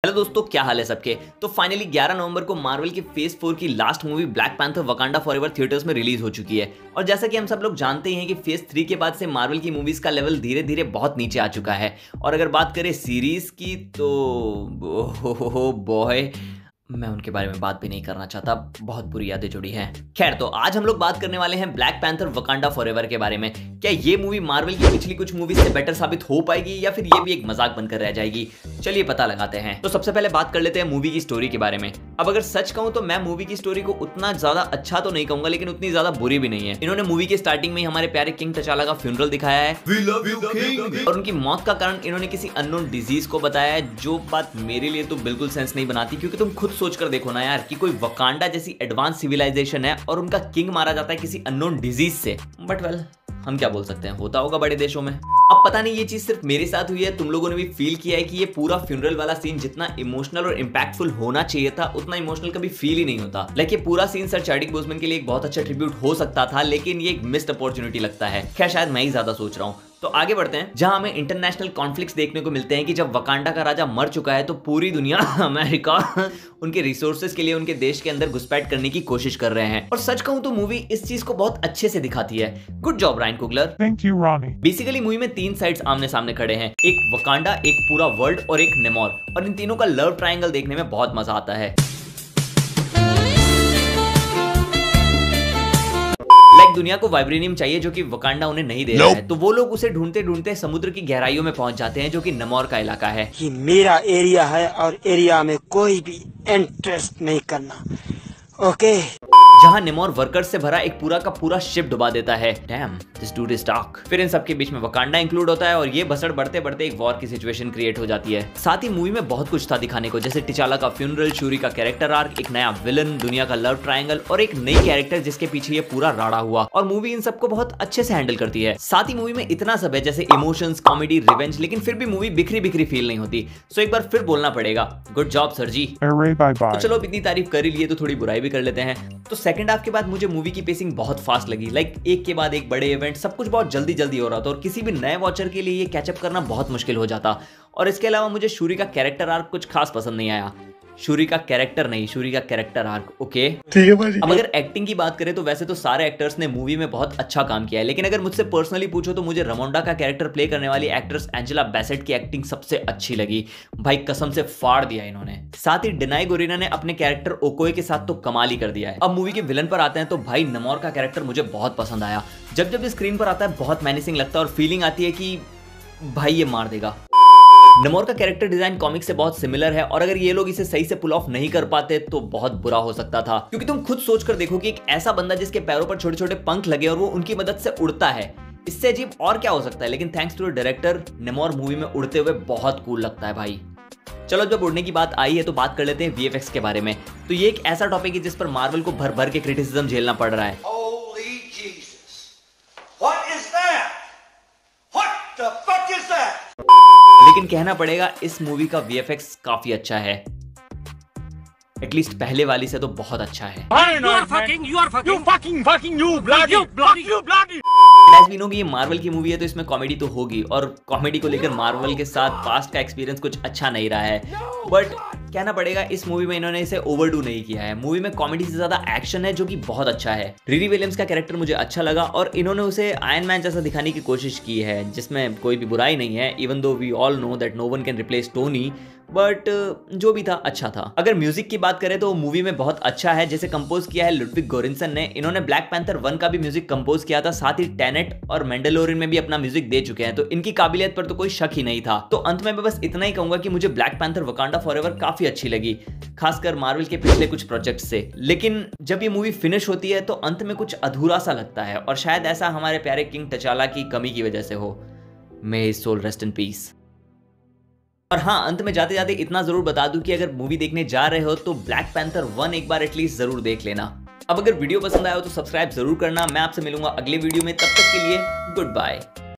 Hello दोस्तों, क्या हाल है सबके। तो फाइनली 11 नवंबर को मार्वल की फेज 4 की last movie black panther Wakanda forever theatres में रिलीज हो चुकी है। और जैसा कि हम सब लोग जानते ही हैं कि फेज 3 के बाद से मार्वल की मूवीज का लेवल धीरे धीरे बहुत नीचे आ चुका है। और अगर बात करें सीरीज की तो बॉय, मैं उनके बारे में बात भी नहीं करना चाहता, बहुत बुरी यादें जुड़ी हैं। खैर, तो आज हम लोग बात करने वाले हैं ब्लैक पैंथर वकांडा फॉरएवर के बारे में। क्या ये मूवी मार्वल की पिछली कुछ मूवी से बेटर साबित हो पाएगी या फिर ये भी एक मजाक बनकर रह जाएगी? चलिए पता लगाते हैं। तो सबसे पहले बात कर लेते हैं मूवी की स्टोरी के बारे में। अब अगर सच कहूं तो मैं मूवी की स्टोरी को उतना ज्यादा अच्छा तो नहीं कहूंगा, लेकिन उतनी ज्यादा बुरी भी नहीं है। इन्होंने मूवी के स्टार्टिंग में ही हमारे प्यारे किंग तचाला का फ्यूनरल दिखाया है और उनकी मौत का कारण इन्होंने किसी अननोन डिजीज को बताया है, जो बात मेरे लिए तो बिल्कुल सेंस नहीं बनाती। क्योंकि तुम खुद सोच कर देखो ना यार, कि कोई वकांडा जैसी एडवांस सिविलाइजेशन है और उनका किंग मारा जाता है किसी अननोन डिजीज से। बट वेल, हम क्या बोल सकते हैं, होता होगा बड़े देशों में। अब पता नहीं ये चीज सिर्फ मेरे साथ हुई है, तुम लोगों ने भी फील किया है कि ये पूरा फ्यूनरल वाला सीन जितना इमोशनल और इंपैक्टफुल होना चाहिए था, उतना इमोशनल कभी फील ही नहीं होता। लाइक ये पूरा सीन सर चैडविक बोसमैन के लिए एक बहुत अच्छा ट्रिब्यूट हो सकता था, लेकिन ये एक मिस्ड अपॉर्चुनिटी लगता है। खैर, शायद मैं ही ज्यादा सोच रहा हूँ। तो आगे बढ़ते हैं, जहां हमें इंटरनेशनल कॉन्फ्लिक्ट्स देखने को मिलते हैं कि जब वकांडा का राजा मर चुका है तो पूरी दुनिया अमेरिका उनके रिसोर्सेज के लिए उनके देश के अंदर घुसपैठ करने की कोशिश कर रहे हैं। और सच कहूं तो मूवी इस चीज को बहुत अच्छे से दिखाती है। Good job Ryan Coogler. Thank you Ronnie. Basically movie में तीन साइड्स आमने सामने खड़े हैं, एक वकांडा, एक पूरा वर्ल्ड और एक नेमोर। और इन तीनों का लव ट्रायंगल देखने में बहुत मजा आता है। दुनिया को वाइब्रेनियम चाहिए जो कि वकांडा उन्हें नहीं दे रहा है, तो वो लोग उसे ढूंढते ढूंढते समुद्र की गहराइयों में पहुंच जाते हैं, जो कि नेमोर का इलाका है। ये मेरा एरिया है और एरिया में कोई भी इंटरेस्ट नहीं करना, ओके? जहां नेमोर वर्कर्स से भरा एक पूरा का पूरा शिप डुबा देता है। Dam, this dude is dark. फिर इन सबके बीच में वकांडा इंक्लूड होता है और ये भसड़ बढ़ते बढ़ते एक वॉर की सिचुएशन क्रिएट हो जाती है। साथ ही मूवी में बहुत कुछ था दिखाने को, जैसे टिचाला का फ्यूनरल, शूरी का कैरेक्टर आर्क, एक नया विलन, दुनिया का लव ट्रायंगल और एक नई कैरेक्टर जिसके पीछे ये पूरा राड़ा हुआ। और मूवी इन सबको बहुत अच्छे से हैंडल करती है। साथ ही मूवी में इतना सब है जैसे इमोशंस, कॉमेडी, रिवेंज, लेकिन फिर भी मूवी बिखरी बिखरी फील नहीं होती। सो एक बार फिर बोलना पड़ेगा, गुड जॉब सर जी। तो चलो, अब इतनी तारीफ कर ही लिए तो थोड़ी बुराई भी कर लेते हैं। तो सेकंड हाफ के बाद मुझे मूवी की पेसिंग बहुत फास्ट लगी। लाइक एक के बाद एक बड़े इवेंट, सब कुछ बहुत जल्दी जल्दी हो रहा था और किसी भी नए वॉचर के लिए ये कैचअप करना बहुत मुश्किल हो जाता। और इसके अलावा मुझे शूरी का कैरेक्टर आर्क कुछ खास पसंद नहीं आया। शूरी का कैरेक्टर नहीं, शूरी का कैरेक्टर आर्क। ओके, ठीक है भाई। अब अगर एक्टिंग की बात करें तो वैसे तो सारे एक्टर्स ने मूवी में बहुत अच्छा काम किया है, लेकिन अगर मुझसे पर्सनली पूछो तो मुझे रमोंडा का कैरेक्टर प्ले करने वाली एक्ट्रेस एंजेला बैसेट की एक्टिंग सबसे अच्छी लगी। भाई कसम से फाड़ दिया इन्होंने। साथ ही डेनाई गोरिना ने अपने कैरेक्टर ओकोए के साथ तो कमाल ही कर दिया है। अब मूवी के विलन पर आते हैं तो भाई नेमोर का कैरेक्टर मुझे बहुत पसंद आया। जब जब स्क्रीन पर आता है बहुत मेनेसिंग लगता है और फीलिंग आती है कि भाई ये मार देगा। नेमोर का कैरेक्टर डिजाइन कॉमिक से बहुत सिमिलर है और अगर ये लोग इसे सही से पुल ऑफ नहीं कर पाते तो बहुत बुरा हो सकता था। क्योंकि तुम खुद सोच कर देखो कि एक ऐसा बंदा जिसके पैरों पर छोटे छोटे पंख लगे और वो उनकी मदद से उड़ता है, इससे अजीब और क्या हो सकता है। लेकिन थैंक्स टू द डायरेक्टर, नेमोर मूवी में उड़ते हुए बहुत कूल लगता है भाई। चलो, जब उड़ने की बात आई है तो बात कर लेते हैं वीएफएक्स के बारे में। तो ये एक ऐसा टॉपिक है जिस पर मार्वल को भर भर के क्रिटिसिज्म झेलना पड़ रहा है। Holy Jesus. What is that? What the fuck is that? लेकिन कहना पड़ेगा इस मूवी का वीएफएक्स काफी अच्छा है। एटलीस्ट पहले वाली से तो बहुत अच्छा है। ये मार्वल की मूवी है तो इसमें कॉमेडी तो होगी, और कॉमेडी को लेकर मार्वल के साथ पास्ट का एक्सपीरियंस कुछ अच्छा नहीं रहा है। बट कहना पड़ेगा इस मूवी में इन्होंने इसे ओवरडू नहीं किया है। मूवी में कॉमेडी से ज्यादा एक्शन है, जो कि बहुत अच्छा है। रिरी विलियम्स का कैरेक्टर मुझे अच्छा लगा और इन्होंने उसे आयरन मैन जैसा दिखाने की कोशिश की है, जिसमें कोई भी बुराई नहीं है। Even though we all know that no one can replace Tony, but जो भी था अच्छा था। अगर म्यूजिक की बात करें तो मूवी में बहुत अच्छा है, जैसे कंपोज किया है लुडविग गोरिंसन ने। इन्होंने ब्लैक पैंथर 1 का भी म्यूजिक कंपोज किया था, साथ ही टेनेट और मैंडलोरियन में भी अपना म्यूजिक दे चुके हैं, तो इनकी काबिलियत पर तो कोई शक ही नहीं था। तो अंत में मैं बस इतना ही कहूंगा कि मुझे ब्लैक पैंथर वकांडा फॉरएवर काफी अच्छी लगी, खासकर मार्वल के पिछले कुछ प्रोजेक्ट से। लेकिन जब ये मूवी फिनिश होती है तो अंत में कुछ अधूरा सा लगता है, और शायद ऐसा हमारे प्यारे किंग टचाला की कमी की वजह से हो। May his soul rest in peace. और हाँ, अंत में जाते जाते इतना जरूर बता दूं कि अगर मूवी देखने जा रहे हो तो ब्लैक पैंथर 1 एक बार एटलीस्ट जरूर देख लेना। अब अगर वीडियो पसंद आया हो तो सब्सक्राइब जरूर करना। मैं आपसे मिलूंगा अगले वीडियो में, तब तक के लिए गुड बाय।